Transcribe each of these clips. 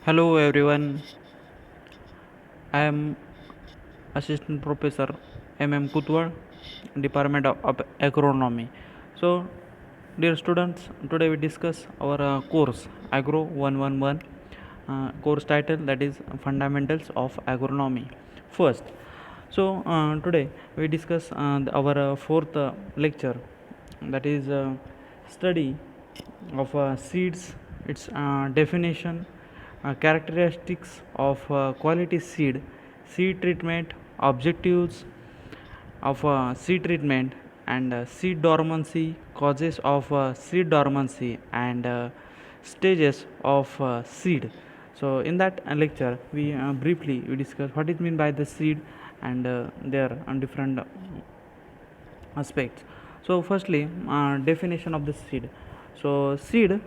Hello everyone, I am Assistant Professor MM Kutwar, Department of Agronomy. So, dear students, today we discuss our course Agro 111 course title, that is Fundamentals of Agronomy. First, today we discuss our fourth lecture, that is study of seeds, its definition, characteristics of quality seed, seed treatment, objectives of seed treatment, and seed dormancy, causes of seed dormancy, and stages of seed. So in that lecture we briefly we discuss what is mean by the seed and their different aspects. So firstly, definition of the seed. So seed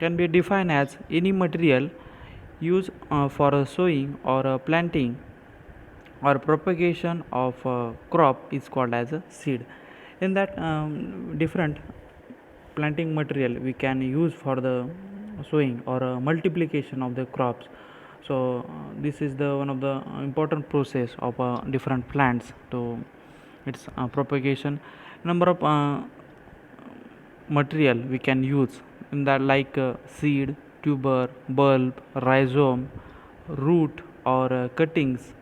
can be defined as any material used for sowing or planting or propagation of a crop is called as a seed. In that different planting material we can use for the sowing or multiplication of the crops. So this is the one of the important process of different plants to its propagation. Number of material we can use in that, like seed, tuber, bulb, rhizome, root, or cuttings,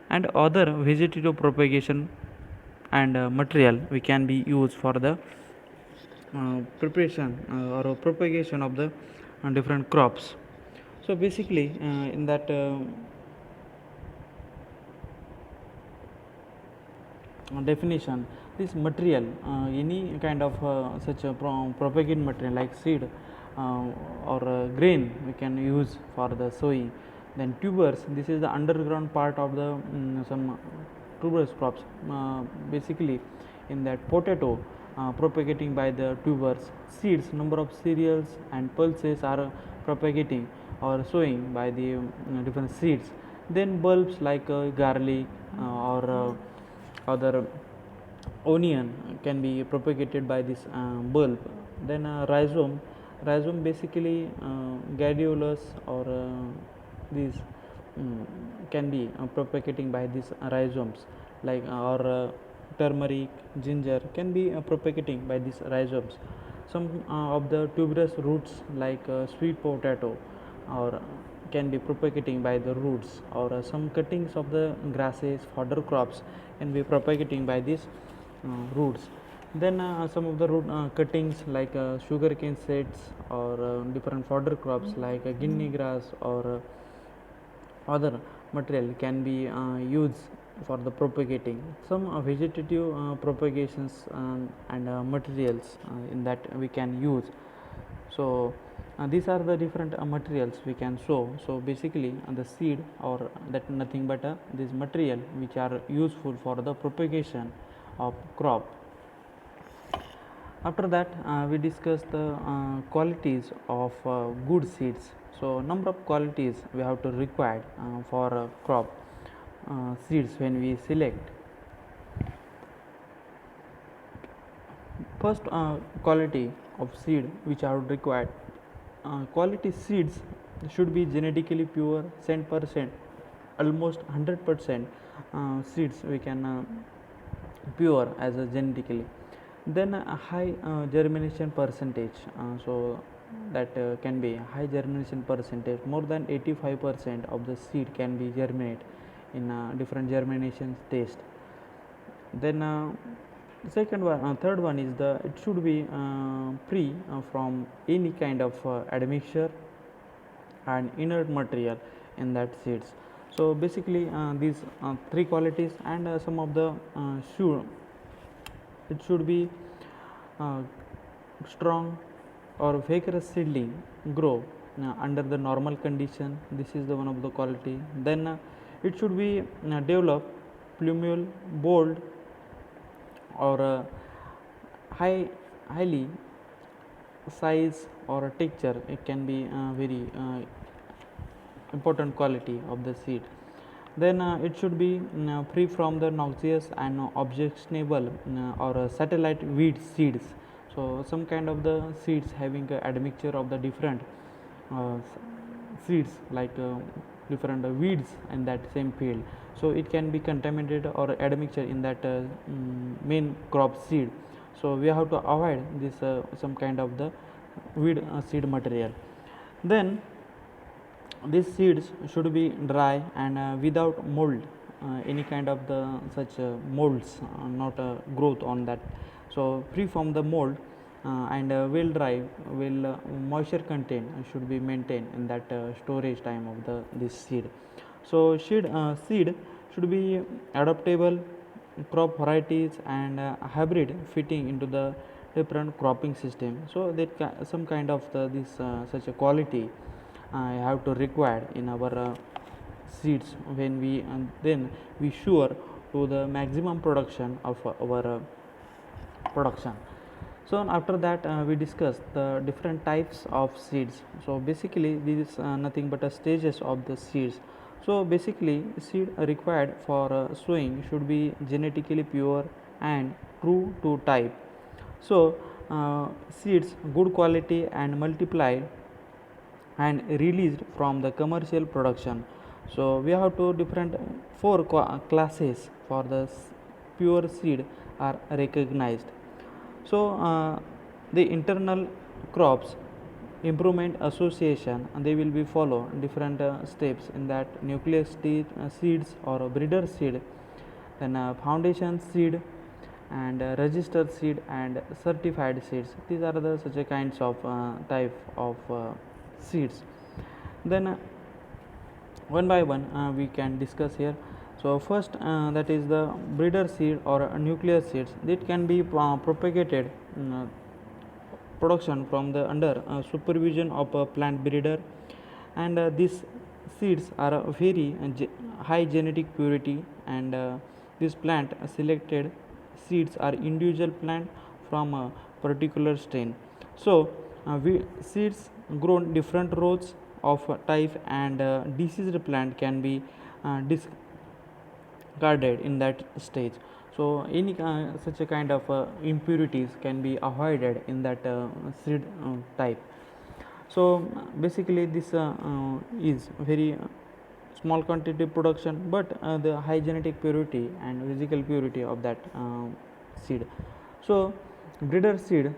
and other vegetative propagation and material we can be used for the preparation or propagation of the different crops. So basically in that definition, this material, any kind of such a propagate material like seed or grain we can use for the sowing. Then tubers, this is the underground part of the some tuberous crops, basically in that potato, propagating by the tubers. Seeds, number of cereals and pulses are propagating or sowing by the different seeds. Then bulbs like garlic or other onion can be propagated by this bulb. Then rhizome basically gladiolus or these can be propagating by these rhizomes, like or turmeric, ginger can be propagating by these rhizomes. Some of the tuberous roots like sweet potato or can be propagating by the roots, or some cuttings of the grasses, fodder crops can be propagating by these roots. Then some of the root cuttings like sugarcane seeds or different fodder crops like guinea grass or other material can be used for the propagating. Some vegetative propagations and materials in that we can use. So these are the different materials we can sow. So basically the seed, or that nothing but this material which are useful for the propagation of crop. After that we discuss the qualities of good seeds. So number of qualities we have to require for crop seeds when we select. First quality of seed which are required, quality seeds should be genetically pure, 100%, almost 100% seeds we can pure as a genetically. Then a high germination percentage, so that can be high germination percentage, more than 85% of the seed can be germinate in different germination test. Then second one, third one is the it should be free from any kind of admixture and inert material in that seeds. So basically these three qualities, and some of the should it should be uh, strong or vigorous seedling grow under the normal condition. This is the one of the quality. Then it should be develop plumule, bold, or highly size or texture. It can be very important quality of the seed. Then it should be free from the noxious and objectionable or satellite weed seeds. So some kind of the seeds having a admixture of the different uh, seeds like different weeds in that same field, so it can be contaminated or admixture in that main crop seed. So we have to avoid this some kind of the weed seed material. Then these seeds should be dry and without mold, any kind of the such molds, not growth on that. So free from the mold, and well dry, well moisture content should be maintained in that storage time of the this seed. So seed should be adaptable crop varieties and hybrid fitting into the different cropping system. So that some kind of this such a quality I have to require in our seeds when we, and then we sure to the maximum production of our production. So after that we discuss the different types of seeds. So basically this is nothing but a stages of the seeds. So basically seed required for sowing should be genetically pure and true to type. So seeds good quality and multiplied and released from the commercial production. So we have two different four classes for the pure seed are recognized. So the internal crops improvement association, and they will be follow different steps in that nucleus seeds or breeder seed, then foundation seed, and registered seed and certified seeds. These are the such a kinds of type of seeds. Then one by one we can discuss here. So first that is the breeder seed or nucleus seeds. It can be propagated production from the under supervision of a plant breeder, and these seeds are very high genetic purity, and this plant selected seeds are individual plant from a particular strain. So we seeds grown different rows of type, and diseased plant can be discarded in that stage. So any such a kind of impurities can be avoided in that seed type. So basically this is very small quantity production, but the high genetic purity and physical purity of that seed. So breeder seed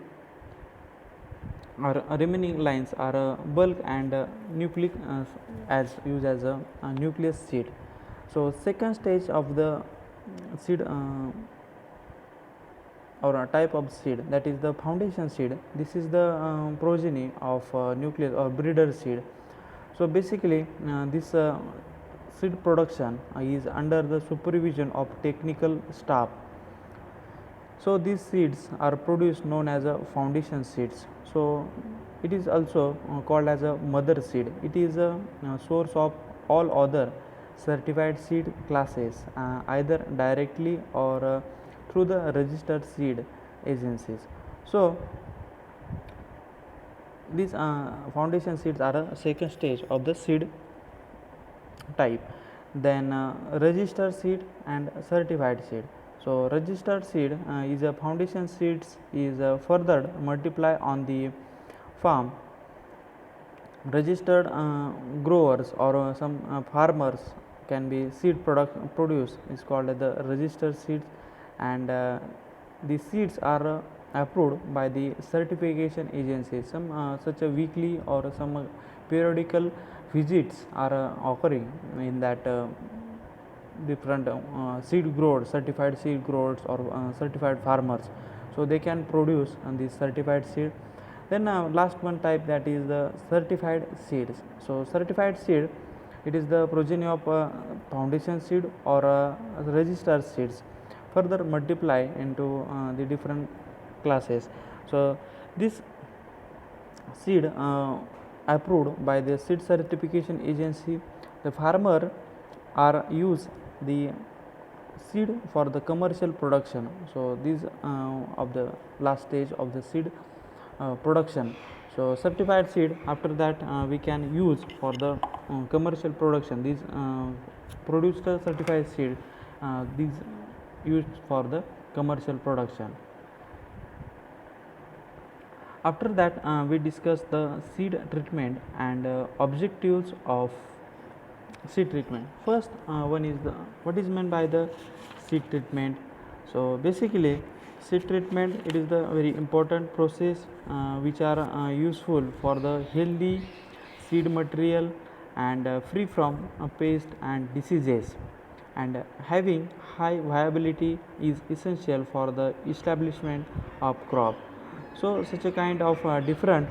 or remaining lines are bulk and nucleic as used as a nucleus seed. So second stage of the seed or a type of seed, that is the foundation seed. This is the progeny of nucleus or breeder seed. So basically this seed production is under the supervision of technical staff. So these seeds are produced known as a foundation seeds. So it is also called as a mother seed. It is a source of all other certified seed classes, either directly or through the registered seed agencies. So these foundation seeds are a second stage of the seed type. Then registered seed and certified seed. So registered seed is a foundation seeds is further multiply on the farm. Registered growers or some farmers can be seed produce is called the registered seeds, and the seeds are approved by the certification agency. Some such a weekly or some periodical visits are occurring in that different seed growers, certified seed growers or certified farmers. So they can produce the certified seed. Then last one type, that is the certified seeds. So certified seed, it is the progeny of foundation seed or registered seeds further multiply into the different classes. So this seed approved by the seed certification agency, the farmer are use the seed for the commercial production. So these of the last stage of the seed production. So certified seed, after that we can use for the commercial production. These produced certified seed, these used for the commercial production. After that, we discuss the seed treatment and objectives of seed treatment. First one is the what is meant by the seed treatment. So basically, seed treatment, it is the very important process which are useful for the healthy seed material and free from pest and diseases, and having high viability is essential for the establishment of crop. So such a kind of different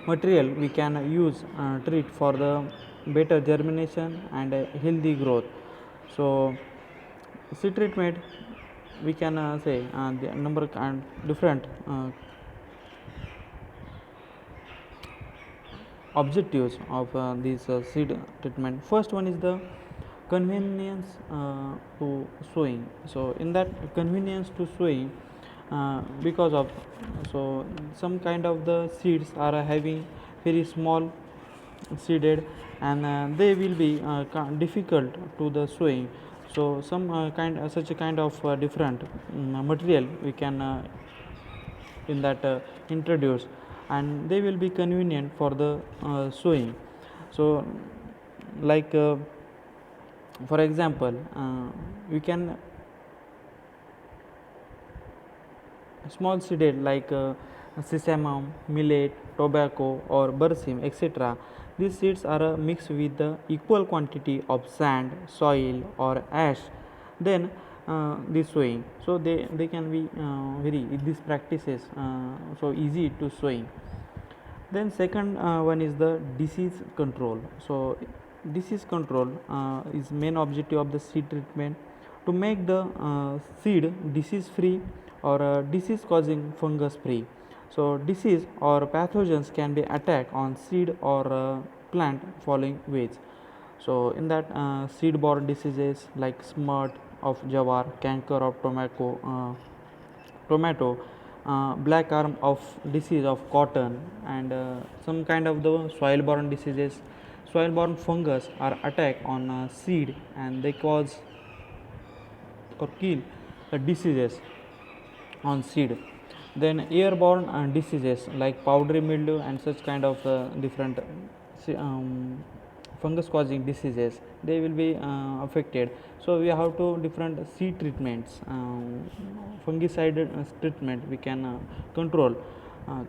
material we can use treat for the better germination and healthy growth. So seed treatment, we can say the number and different objectives of this seed treatment. First one is the convenience to sowing. So in that convenience to sowing, because of, so some kind of the seeds are having very small seeded, and they will be difficult to the sowing. So some such a kind of different material we can in that introduce, and they will be convenient for the sowing. So like for example, we can small seeded like sesame, millet, tobacco, or bersim, etc. These seeds are mixed with the equal quantity of sand, soil, or ash. Then this sowing. So they can be very these practices so easy to sowing. Then second one is the disease control. So disease control is main objective of the seed treatment, to make the seed disease free or disease causing fungus free. So disease or pathogens can be attack on seed or plant following ways. So in that seed borne diseases like smut of jawar, canker of tomato, black arm of disease of cotton, and some kind of the soil borne diseases, soil borne fungus are attack on seed, and they cause or kill the diseases on seed. Then airborne diseases like powdery mildew and such kind of different fungus causing diseases, they will be affected. So we have to different seed treatments, fungicide treatment we can control uh,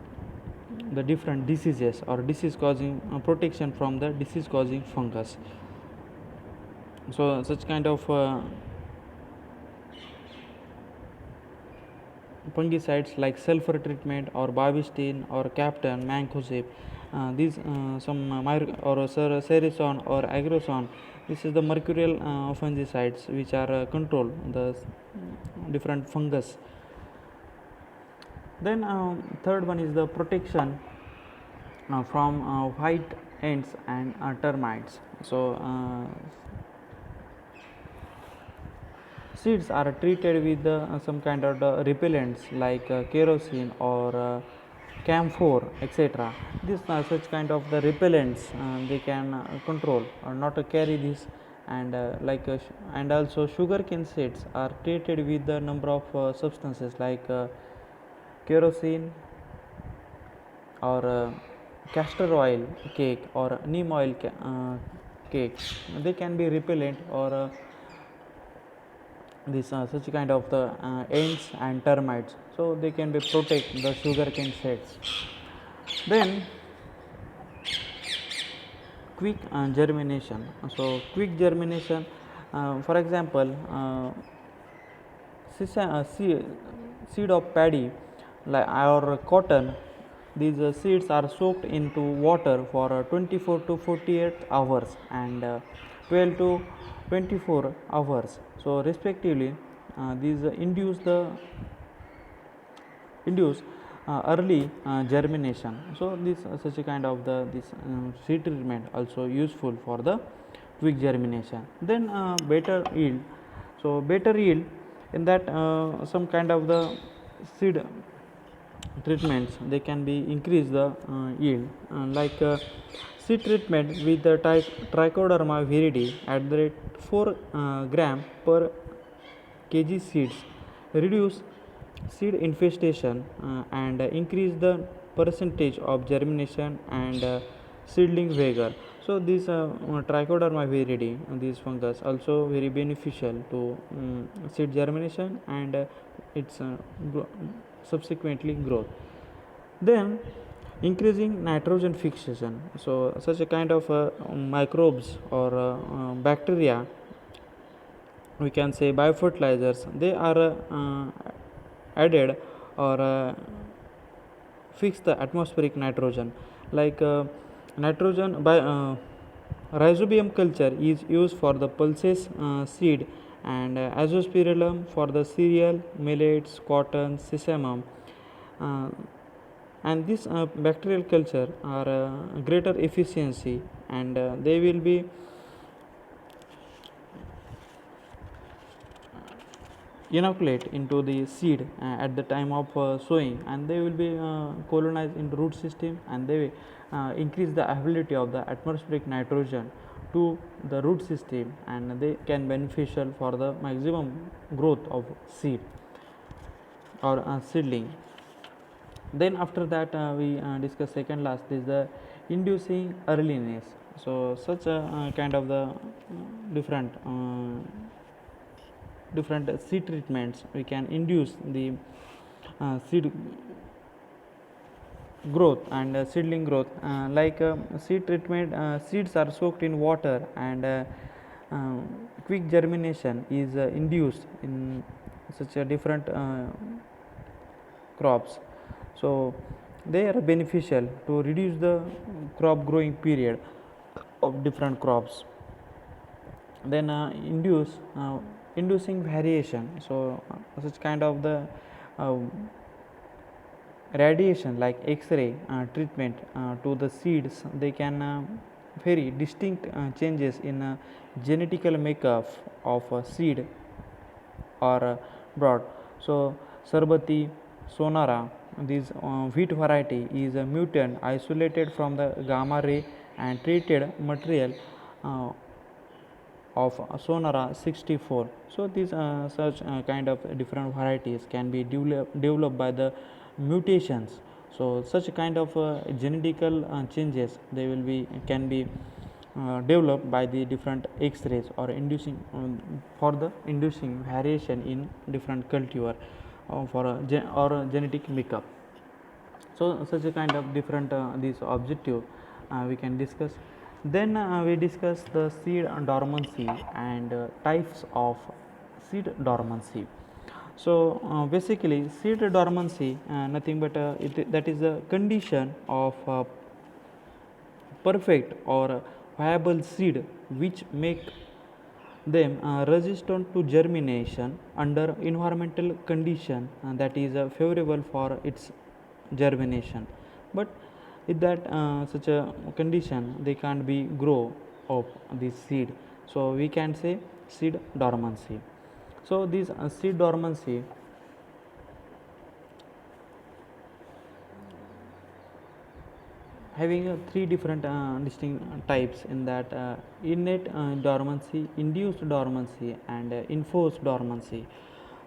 the different diseases or disease causing protection from the disease causing fungus. So such kind of fungicides like sulfur treatment or bavistine or captain mancozeb, these some or serison or agrosone, this is the mercurial fungicides which are control the different fungus. Then third one is the protection from white ants and termites. So seeds are treated with some kind of repellents like kerosene or camphor, etc. This such kind of the repellents they can control or not to carry this, and and also sugarcane seeds are treated with the number of substances like kerosene or castor oil cake or neem oil cake. They can be repellent or this such kind of the ants and termites, so they can be protect the sugarcane seeds. Then quick germination. So quick germination, for example, seed of paddy like or cotton, these seeds are soaked into water for 24 to 48 hours and 12 to 24 hours, so respectively. These induce early germination. So this such a kind of the this seed treatment also useful for the quick germination. Then better yield. So better yield, in that some kind of the seed treatments, they can be increase the yield, like seed treatment with the trichoderma viridi at the rate 4 gram per kg seeds reduce seed infestation and increase the percentage of germination and seedling vigor. So these Trichoderma viride, these fungus also very beneficial to seed germination and its subsequently growth. Then increasing nitrogen fixation. So such a kind of microbes or bacteria, we can say biofertilizers, they are added or fix the atmospheric nitrogen, like nitrogen by rhizobium culture is used for the pulses seed, and azospirillum for the cereal, millets, cotton, sesame, uh, and this bacterial culture are greater efficiency, and they will be inoculate into the seed at the time of sowing, and they will be colonized in the root system, and they increase the ability of the atmospheric nitrogen to the root system, and they can beneficial for the maximum growth of seed or seedling. Then after that we discuss second last is the inducing earliness. So such a kind of the different seed treatments, we can induce the seed growth and seedling growth, like seed treatment, seeds are soaked in water, and uh, quick germination is induced in such a different crops. So they are beneficial to reduce the crop growing period of different crops. Then inducing variation. So such kind of the uh, radiation like x-ray treatment to the seeds, they can vary distinct changes in genetical makeup of a seed or broad. So Sarbati sonara, this wheat variety is a mutant isolated from the gamma ray and treated material uh, of sonara 64. So these such kind of different varieties can be developed by the mutations. So such kind of genetical changes, they will be can be developed by the different x-rays or inducing for the inducing variation in different cultivar for or genetic makeup. So such a kind of different these objective we can discuss. Then we discuss the seed dormancy and types of seed dormancy. So basically seed dormancy nothing but that is a condition of perfect or viable seed which make them resistant to germination under environmental condition that is favorable for its germination. But if that such a condition, they can't be grow of this seed, so we can say seed dormancy. So this seed dormancy having three different distinct types, in that innate dormancy, induced dormancy, and enforced dormancy.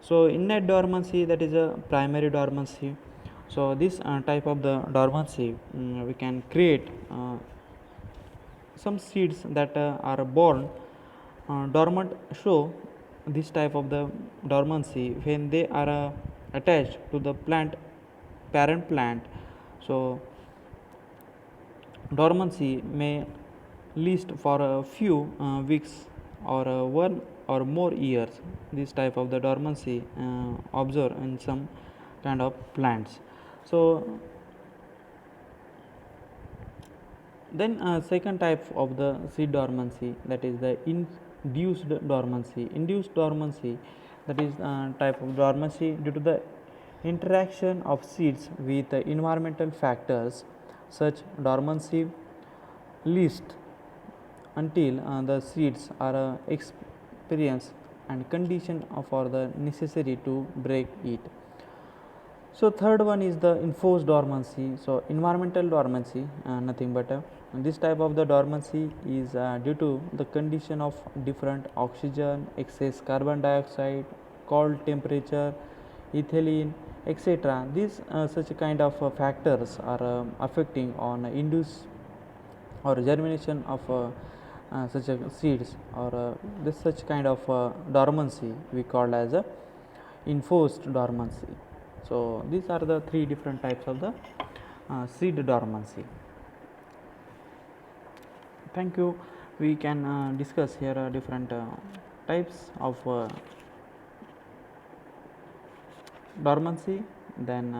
So innate dormancy, that is a primary dormancy. So this type of the dormancy, we can create some seeds that are born dormant, show this type of the dormancy when they are attached to the plant parent plant. So dormancy may last for a few weeks or one or more years. This type of the dormancy observed in some kind of plants. So then second type of the seed dormancy, that is the induced dormancy. Induced dormancy, that is type of dormancy due to the interaction of seeds with environmental factors. Such dormancy list until the seeds are experienced and conditioned for the necessary to break it. So third one is the enforced dormancy. So environmental dormancy, nothing but this type of the dormancy is due to the condition of different oxygen, excess carbon dioxide, cold temperature, ethylene, etc. These such kind of factors are affecting on induce or germination of such seeds, or this such kind of dormancy we call as a enforced dormancy. So these are the three different types of the seed dormancy. Thank you. We can discuss here different types of dormancy, then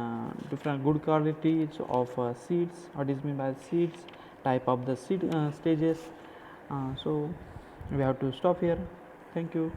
different good qualities of seeds, what is meant by seeds, type of the seed stages. So we have to stop here. Thank you.